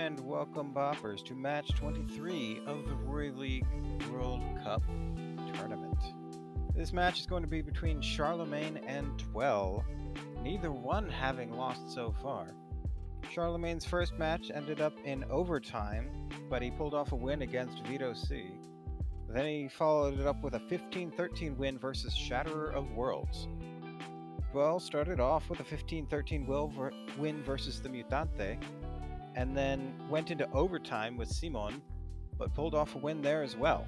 and welcome boppers to match 23 of the Royal League World Cup tournament. This match is going to be between Charlemagne and Dwell, neither one having lost so far. Charlemagne's first match ended up in overtime, but he pulled off a win against Vito C. Then he followed it up with a 15-13 win versus Shatterer of Worlds. Dwell started off with a 15-13 win versus the Mutante, and then went into overtime with Simon, but pulled off a win there as well.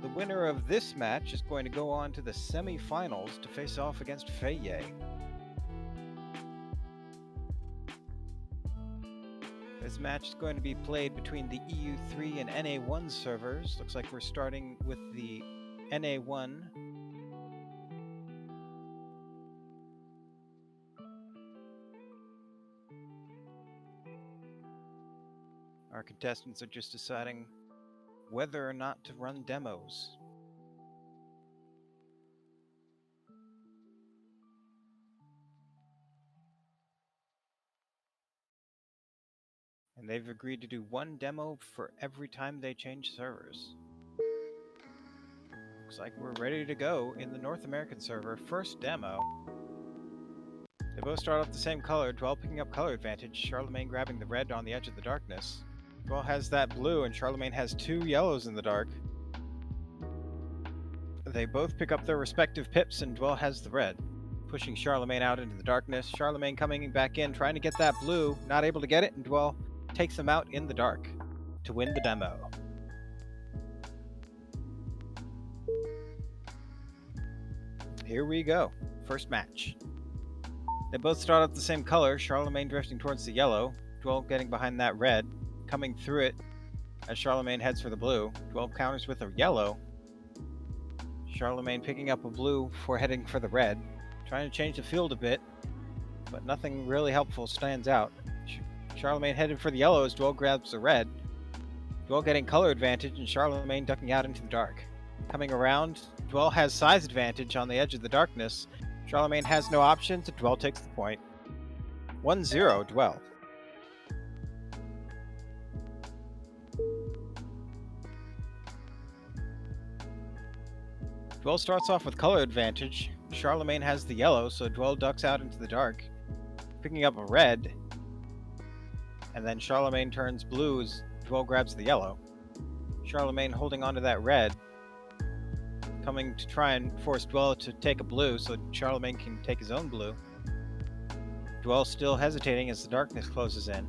The winner of this match is going to go on to the semi-finals to face off against Feye. This match is going to be played between the EU3 and NA1 servers. Looks like we're starting with the NA1. Our contestants are just deciding whether or not to run demos. And they've agreed to do one demo for every time they change servers. Looks like we're ready to go in the North American server. First demo. They both start off the same color, Dwell picking up color advantage, Charlemagne grabbing the red on the edge of the darkness. Dwell has that blue and Charlemagne has two yellows in the dark. They both pick up their respective pips and Dwell has the red, pushing Charlemagne out into the darkness. Charlemagne coming back in, trying to get that blue, not able to get it, and Dwell takes them out in the dark to win the demo. Here we go. First match. They both start out the same color, Charlemagne drifting towards the yellow, Dwell getting behind that red, coming through it as Charlemagne heads for the blue. Dwell counters with a yellow. Charlemagne picking up a blue before heading for the red, trying to change the field a bit, but nothing really helpful stands out. Charlemagne headed for the yellow as Dwell grabs the red. Dwell getting color advantage and Charlemagne ducking out into the dark. Coming around, Dwell has size advantage on the edge of the darkness. Charlemagne has no options and Dwell takes the point. 1-0 Dwell. Dwell starts off with color advantage. Charlemagne has the yellow, so Dwell ducks out into the dark, picking up a red, and then Charlemagne turns blue as Dwell grabs the yellow. Charlemagne holding onto that red, coming to try and force Dwell to take a blue so Charlemagne can take his own blue. Dwell still hesitating as the darkness closes in.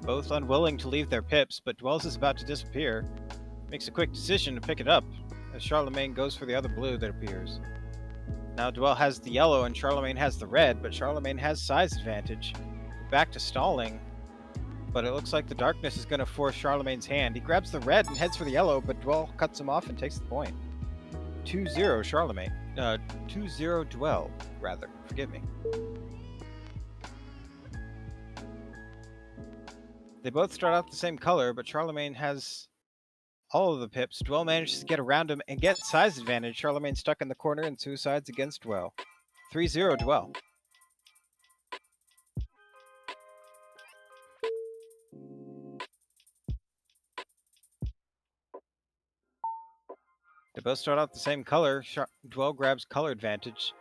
Both unwilling to leave their pips, but Dwell's is about to disappear. Makes a quick decision to pick it up as Charlemagne goes for the other blue that appears. Now Dwell has the yellow and Charlemagne has the red, but Charlemagne has size advantage. Back to stalling, but it looks like the darkness is going to force Charlemagne's hand. He grabs the red and heads for the yellow, but Dwell cuts him off and takes the point. 2-0 Charlemagne. 2-0 Dwell, rather. Forgive me. They both start out the same color, but Charlemagne has all of the pips. Dwell manages to get around him and get size advantage. Charlemagne stuck in the corner and suicides against Dwell. 3-0 Dwell. They both start out the same color. Dwell grabs color advantage.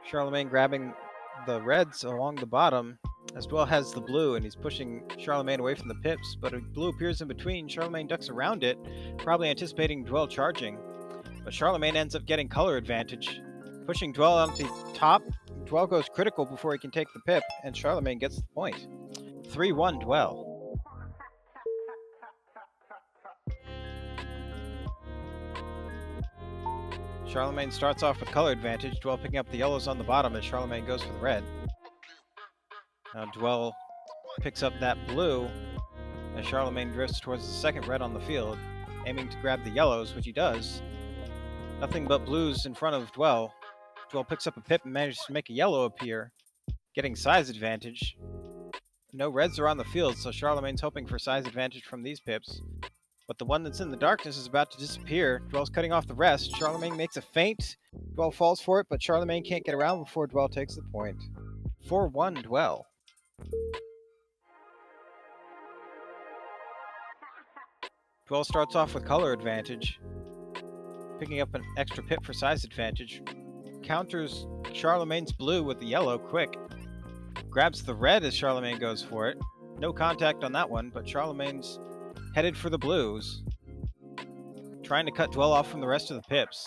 Charlemagne grabbing the reds along the bottom as Dwell has the blue and he's pushing Charlemagne away from the pips, but a blue appears in between. Charlemagne ducks around it, probably anticipating Dwell charging, but Charlemagne ends up getting color advantage, pushing Dwell onto the top. Dwell goes critical before he can take the pip, and Charlemagne gets the point. 3-1 Dwell. Charlemagne starts off with color advantage, Dwell picking up the yellows on the bottom as Charlemagne goes for the red. Now Dwell picks up that blue as Charlemagne drifts towards the second red on the field, aiming to grab the yellows, which he does. Nothing but blues in front of Dwell. Dwell picks up a pip and manages to make a yellow appear, getting size advantage. No reds are on the field, so Charlemagne's hoping for size advantage from these pips. But the one that's in the darkness is about to disappear. Dwell's cutting off the rest. Charlemagne makes a feint. Dwell falls for it, but Charlemagne can't get around before Dwell takes the point. 4-1 Dwell. Dwell starts off with color advantage, picking up an extra pip for size advantage. Counters Charlemagne's blue with the yellow quick. Grabs the red as Charlemagne goes for it. No contact on that one, but Charlemagne's headed for the blues, trying to cut Dwell off from the rest of the pips.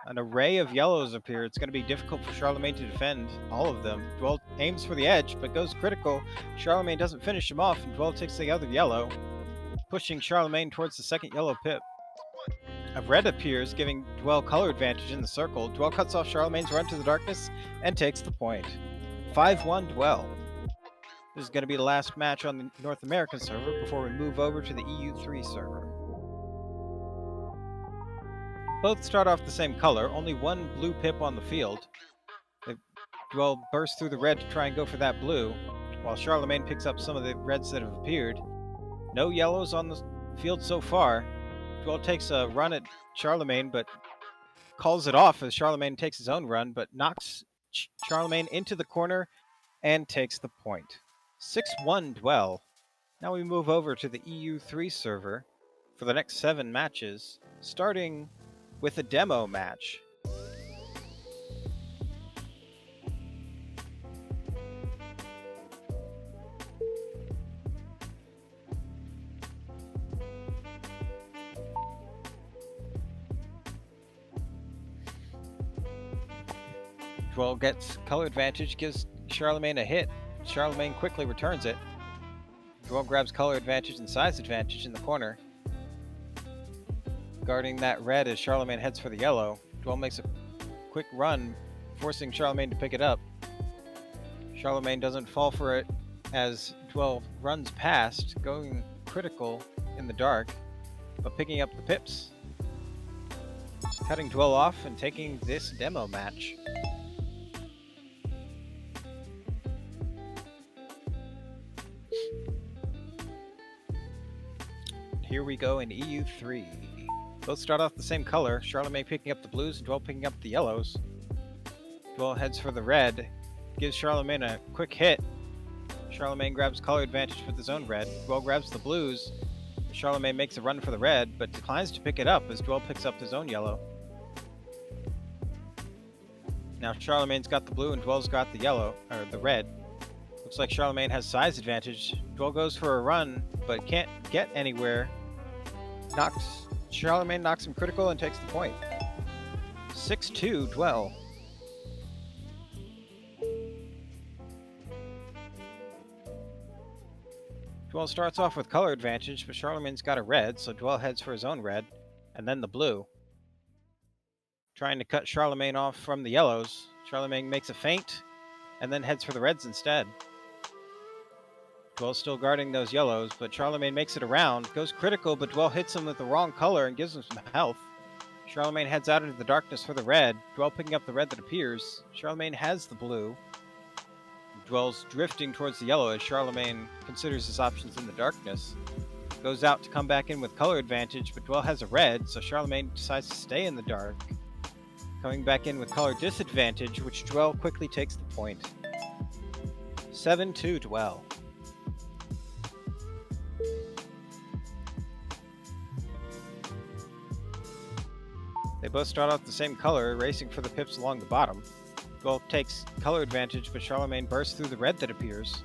An array of yellows appear. It's going to be difficult for Charlemagne to defend all of them. Dwell aims for the edge, but goes critical. Charlemagne doesn't finish him off, and Dwell takes the other yellow, pushing Charlemagne towards the second yellow pip. A red appears, giving Dwell color advantage in the circle. Dwell cuts off Charlemagne's run to the darkness and takes the point. 5-1 Dwell. This is going to be the last match on the North American server before we move over to the EU3 server. Both start off the same color, only one blue pip on the field. Dwell bursts through the red to try and go for that blue, while Charlemagne picks up some of the reds that have appeared. No yellows on the field so far. Dwell takes a run at Charlemagne, but calls it off as Charlemagne takes his own run, but knocks Charlemagne into the corner and takes the point. 6-1 Dwell. Now we move over to the EU3 server for the next 7 matches, starting with a demo match. Dwell gets color advantage, gives Charlemagne a hit. Charlemagne quickly returns it. Dwell grabs color advantage and size advantage in the corner, guarding that red as Charlemagne heads for the yellow. Dwell makes a quick run, forcing Charlemagne to pick it up. Charlemagne doesn't fall for it as Dwell runs past, going critical in the dark, but picking up the pips, cutting Dwell off and taking this demo match. Here we go in EU3. Both start off the same color, Charlemagne picking up the blues and Dwell picking up the yellows. Dwell heads for the red, gives Charlemagne a quick hit. Charlemagne grabs color advantage with his own red. Dwell grabs the blues. Charlemagne makes a run for the red, but declines to pick it up as Dwell picks up his own yellow. Now Charlemagne's got the blue and Dwell's got the yellow, or the red. Looks like Charlemagne has size advantage. Dwell goes for a run, but can't get anywhere. Charlemagne knocks him critical and takes the point. 6-2 Dwell. Dwell starts off with color advantage, but Charlemagne's got a red, so Dwell heads for his own red, and then the blue. Trying to cut Charlemagne off from the yellows, Charlemagne makes a feint, and then heads for the reds instead. Dwell's still guarding those yellows, but Charlemagne makes it around, goes critical, but Dwell hits him with the wrong color and gives him some health. Charlemagne heads out into the darkness for the red, Dwell picking up the red that appears. Charlemagne has the blue. Dwell's drifting towards the yellow as Charlemagne considers his options in the darkness. Goes out to come back in with color advantage, but Dwell has a red, so Charlemagne decides to stay in the dark. Coming back in with color disadvantage, which Dwell quickly takes the point. 7-2 Dwell. They both start off the same color, racing for the pips along the bottom. Dwell takes color advantage, but Charlemagne bursts through the red that appears.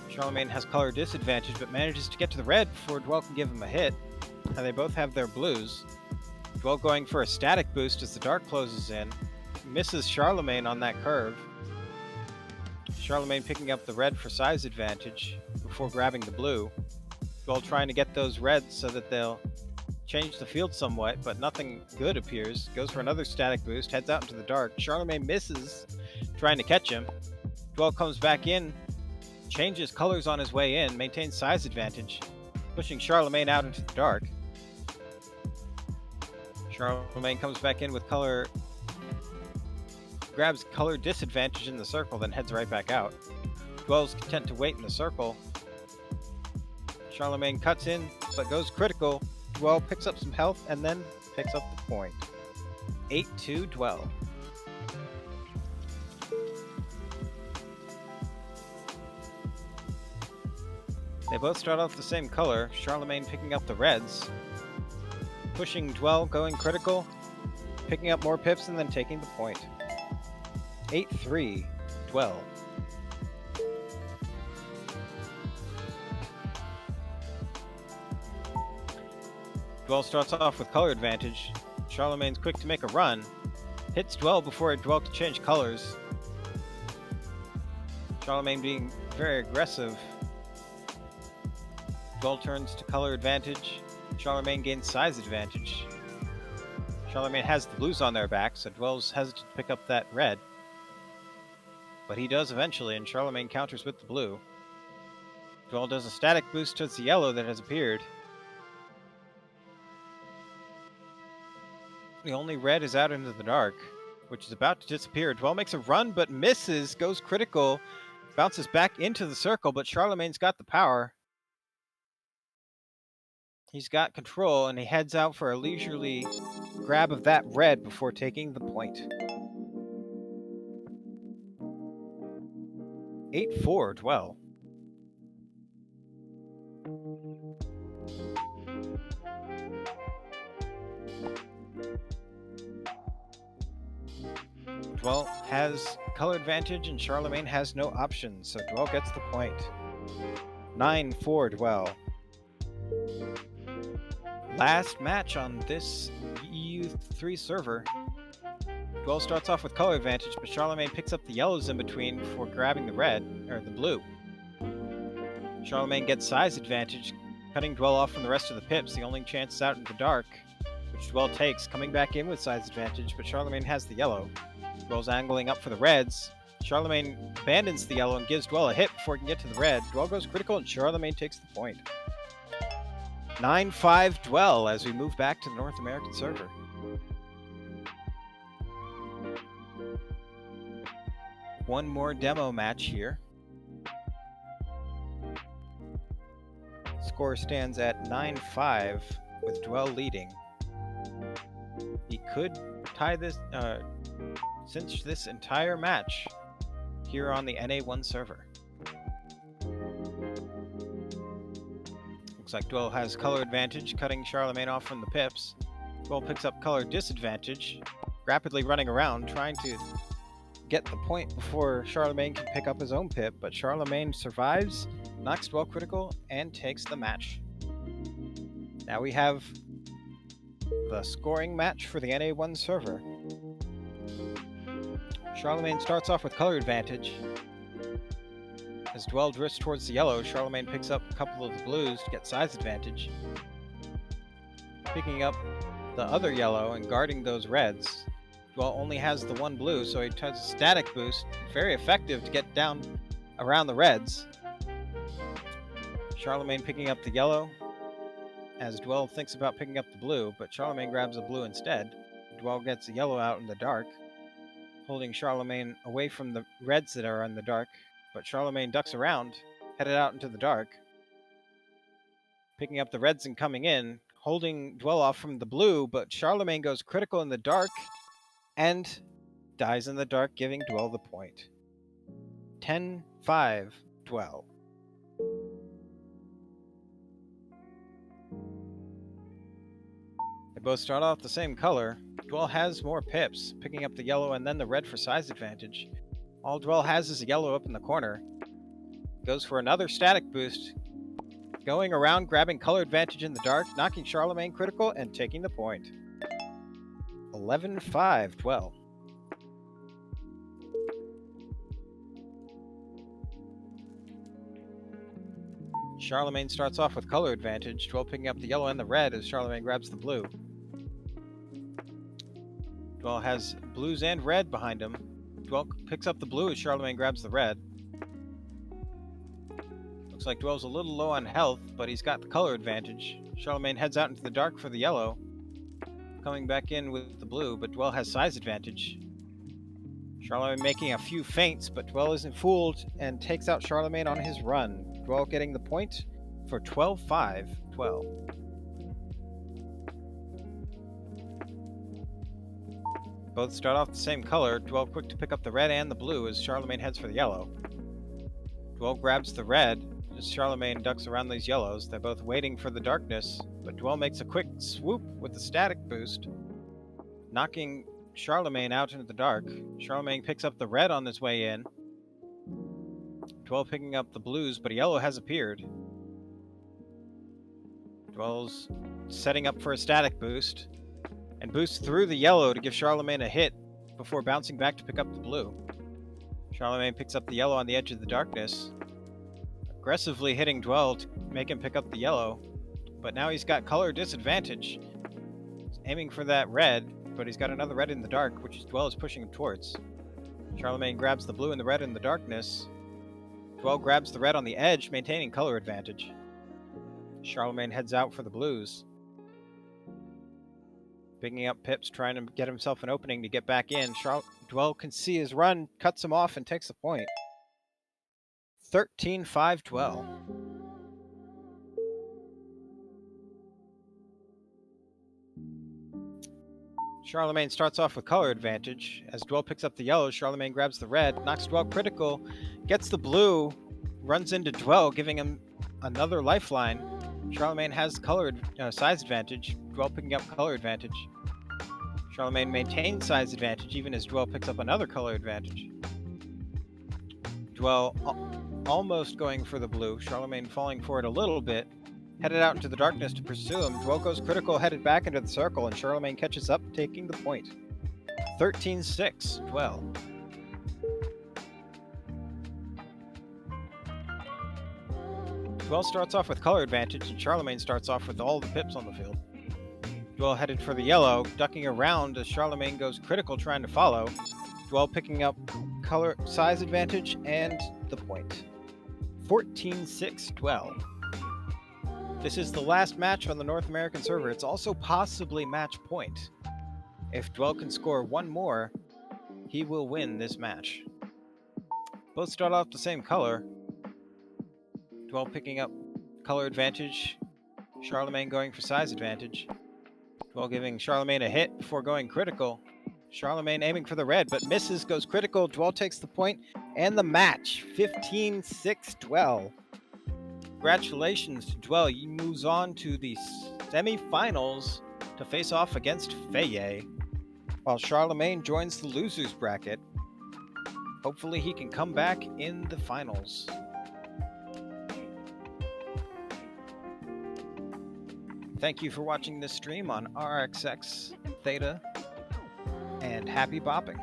Charlemagne has color disadvantage, but manages to get to the red before Dwell can give him a hit, and they both have their blues. Dwell going for a static boost as the dark closes in, misses Charlemagne on that curve. Charlemagne picking up the red for size advantage before grabbing the blue. Dwell trying to get those reds so that they'll change the field somewhat, but nothing good appears. Goes for another static boost, heads out into the dark. Charlemagne misses, trying to catch him. Dwell comes back in, changes colors on his way in, maintains size advantage, pushing Charlemagne out into the dark. Charlemagne comes back in with color, grabs color disadvantage in the circle, then heads right back out. Dwell's content to wait in the circle. Charlemagne cuts in, but goes critical. Dwell picks up some health and then picks up the point. 8-2 Dwell. They both start off the same color, Charlemagne picking up the reds, pushing Dwell, going critical, picking up more pips, and then taking the point. 8-3, Dwell. Dwell starts off with color advantage. Charlemagne's quick to make a run, hits Dwell before Dwell can change colors. Charlemagne being very aggressive. Dwell turns to color advantage. Charlemagne gains size advantage. Charlemagne has the blues on their back, so Dwell's hesitant to pick up that red. But he does eventually, and Charlemagne counters with the blue. Dwell does a static boost towards the yellow that has appeared. The only red is out into the dark, which is about to disappear. Dwell makes a run, but misses, goes critical, bounces back into the circle, but Charlemagne's got the power. He's got control, and he heads out for a leisurely grab of that red before taking the point. 8-4, Dwell. Dwell has color advantage, and Charlemagne has no options, so Dwell gets the point. 9-4, Dwell. Last match on this EU3 server. Dwell starts off with color advantage, but Charlemagne picks up the yellows in between before grabbing the red, or the blue. Charlemagne gets size advantage, cutting Dwell off from the rest of the pips. The only chance is out in the dark, which Dwell takes, coming back in with size advantage, but Charlemagne has the yellow. Dwell's angling up for the reds. Charlemagne abandons the yellow and gives Dwell a hit before he can get to the red. Dwell goes critical, and Charlemagne takes the point. 9-5 Dwell as we move back to the North American server. One more demo match here. Score stands at 9-5 with Dwell leading. He could tie this, cinch this entire match here on the NA1 server. Looks like Dwell has color advantage, cutting Charlemagne off from the pips. Dwell picks up color disadvantage, rapidly running around, trying to get the point before Charlemagne can pick up his own pip, but Charlemagne survives, knocks Dwell critical, and takes the match. Now we have the scoring match for the NA1 server. Charlemagne starts off with color advantage. As Dwell drifts towards the yellow, Charlemagne picks up a couple of the blues to get size advantage. Picking up the other yellow and guarding those reds. Dwell only has the one blue, so he does a static boost, very effective to get down around the reds. Charlemagne picking up the yellow, as Dwell thinks about picking up the blue, but Charlemagne grabs the blue instead. Dwell gets the yellow out in the dark, holding Charlemagne away from the reds that are in the dark, but Charlemagne ducks around, headed out into the dark, picking up the reds and coming in, holding Dwell off from the blue, but Charlemagne goes critical in the dark and dies in the dark, giving Dwell the point. 10-5 Dwell. They both start off the same color. Dwell has more pips, picking up the yellow and then the red for size advantage. All Dwell has is a yellow up in the corner. Goes for another static boost, going around, grabbing color advantage in the dark, knocking Charlemagne critical, and taking the point. 11-5 Dwell. Charlemagne starts off with color advantage, Dwell picking up the yellow and the red as Charlemagne grabs the blue. Dwell has blues and red behind him. Dwell picks up the blue as Charlemagne grabs the red. Looks like Dwell's a little low on health, but he's got the color advantage. Charlemagne heads out into the dark for the yellow, coming back in with the blue, but Dwell has size advantage. Charlemagne making a few feints, but Dwell isn't fooled and takes out Charlemagne on his run. Dwell getting the point for 12-5 Dwell. Both start off the same color. Dwell quick to pick up the red and the blue as Charlemagne heads for the yellow. Dwell grabs the red. as Charlemagne ducks around these yellows. They're both waiting for the darkness, but Dwell makes a quick swoop with the static boost, knocking Charlemagne out into the dark. Charlemagne picks up the red on his way in. Dwell picking up the blues, but a yellow has appeared. Dwell's setting up for a static boost, and boosts through the yellow to give Charlemagne a hit before bouncing back to pick up the blue. Charlemagne picks up the yellow on the edge of the darkness, aggressively hitting Dwell to make him pick up the yellow, but now he's got color disadvantage. He's aiming for that red, but he's got another red in the dark, which Dwell is pushing him towards. Charlemagne grabs the blue and the red in the darkness. Dwell grabs the red on the edge, maintaining color advantage. Charlemagne heads out for the blues, picking up pips, trying to get himself an opening to get back in. Dwell can see his run, cuts him off, and takes the point. 13-5 Dwell. Charlemagne starts off with color advantage. As Dwell picks up the yellow, Charlemagne grabs the red, knocks Dwell critical, gets the blue, runs into Dwell, giving him another lifeline. Charlemagne has color size advantage. Dwell picking up color advantage. Charlemagne maintains size advantage even as Dwell picks up another color advantage. Dwell almost going for the blue. Charlemagne falling for it a little bit. Headed out into the darkness to pursue him. Dwell goes critical, headed back into the circle, and Charlemagne catches up, taking the point. 13-6 Dwell. Dwell starts off with color advantage, and Charlemagne starts off with all the pips on the field. Dwell headed for the yellow, ducking around as Charlemagne goes critical, trying to follow. Dwell picking up color size advantage and the point. 14-6 Dwell. This is the last match on the North American server. It's also possibly match point. If Dwell can score one more, he will win this match. Both start off the same color. Dwell picking up color advantage. Charlemagne going for size advantage. Dwell giving Charlemagne a hit before going critical. Charlemagne aiming for the red, but misses, goes critical. Dwell takes the point and the match. 15-6 Dwell. Congratulations to Dwell. He moves on to the semi-finals to face off against Faye, while Charlemagne joins the losers bracket. Hopefully he can come back in the finals. Thank you for watching this stream on RXX Theta, and happy bopping.